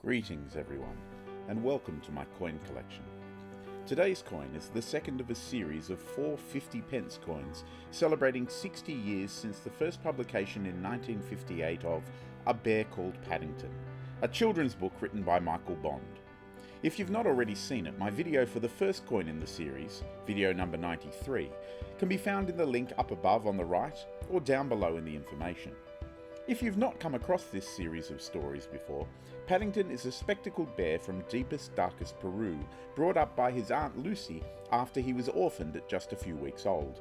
Greetings everyone, and welcome to my coin collection. Today's coin is the second of a series of 4 50-pence coins celebrating 60 years since the first publication in 1958 of A Bear Called Paddington, a children's book written by Michael Bond. If you've not already seen it, my video for the first coin in the series, video number 93, can be found in the link up above on the right or down below in the information. If you've not come across this series of stories before, Paddington is a spectacled bear from deepest, darkest Peru, brought up by his Aunt Lucy after he was orphaned at just a few weeks old.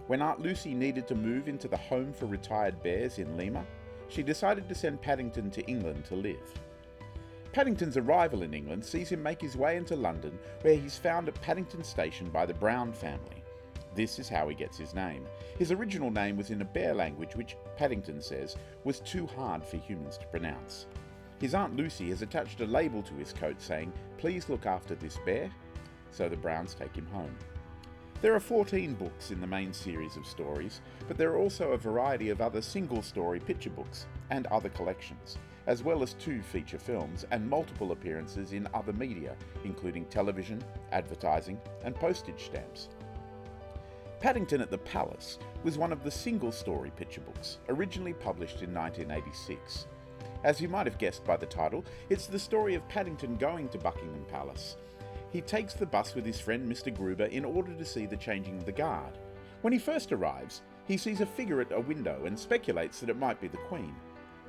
When Aunt Lucy needed to move into the home for retired bears in Lima, she decided to send Paddington to England to live. Paddington's arrival in England sees him make his way into London, where he's found at Paddington Station by the Brown family. This is how he gets his name. His original name was in a bear language which, Paddington says, was too hard for humans to pronounce. His Aunt Lucy has attached a label to his coat saying, "Please look after this bear," so the Browns take him home. There are 14 books in the main series of stories, but there are also a variety of other single-story picture books and other collections, as well as 2 feature films and multiple appearances in other media, including television, advertising, and postage stamps. Paddington at the Palace was one of the single-story picture books, originally published in 1986. As you might have guessed by the title, it's the story of Paddington going to Buckingham Palace. He takes the bus with his friend Mr. Gruber in order to see the changing of the guard. When he first arrives, he sees a figure at a window and speculates that it might be the Queen.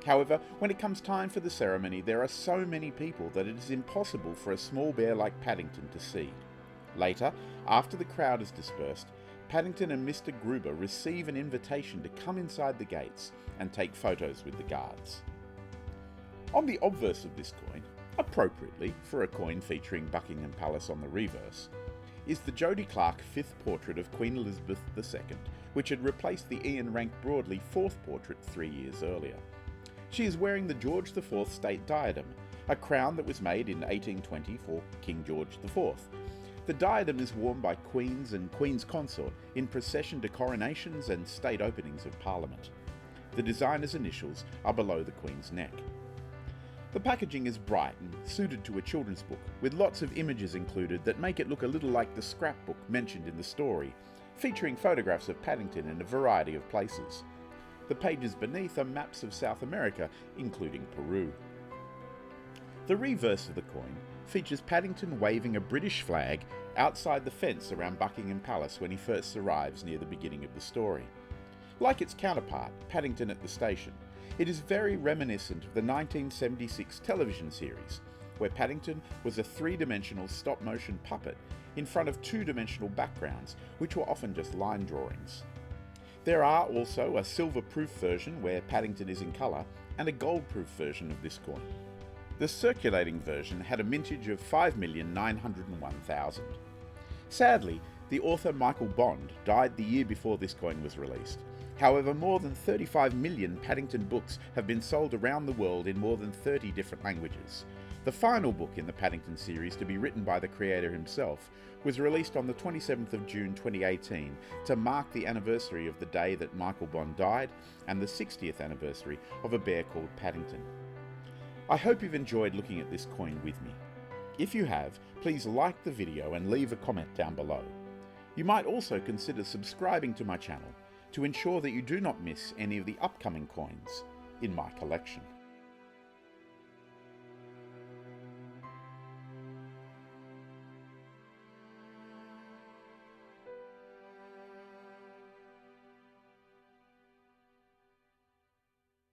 However, when it comes time for the ceremony, there are so many people that it is impossible for a small bear like Paddington to see. Later, after the crowd is dispersed, Paddington and Mr. Gruber receive an invitation to come inside the gates and take photos with the guards. On the obverse of this coin, appropriately for a coin featuring Buckingham Palace on the reverse, is the Jody Clark 5th portrait of Queen Elizabeth II, which had replaced the Ian Rank Broadley 4th portrait 3 years earlier. She is wearing the George IV state diadem, a crown that was made in 1820 for King George IV. The diadem is worn by queens and queens consort in procession to coronations and state openings of Parliament. The designer's initials are below the Queen's neck. The packaging is bright and suited to a children's book, with lots of images included that make it look a little like the scrapbook mentioned in the story, featuring photographs of Paddington in a variety of places. The pages beneath are maps of South America, including Peru. The reverse of the coin features Paddington waving a British flag outside the fence around Buckingham Palace when he first arrives near the beginning of the story. Like its counterpart, Paddington at the Station, it is very reminiscent of the 1976 television series, where Paddington was a 3-dimensional stop-motion puppet in front of 2-dimensional backgrounds, which were often just line drawings. There are also a silver-proof version where Paddington is in colour, and a gold-proof version of this coin. The circulating version had a mintage of 5,901,000. Sadly, the author Michael Bond died the year before this coin was released. However, more than 35 million Paddington books have been sold around the world in more than 30 different languages. The final book in the Paddington series, to be written by the creator himself, was released on the 27th of June 2018 to mark the anniversary of the day that Michael Bond died and the 60th anniversary of A Bear Called Paddington. I hope you've enjoyed looking at this coin with me. If you have, please like the video and leave a comment down below. You might also consider subscribing to my channel to ensure that you do not miss any of the upcoming coins in my collection.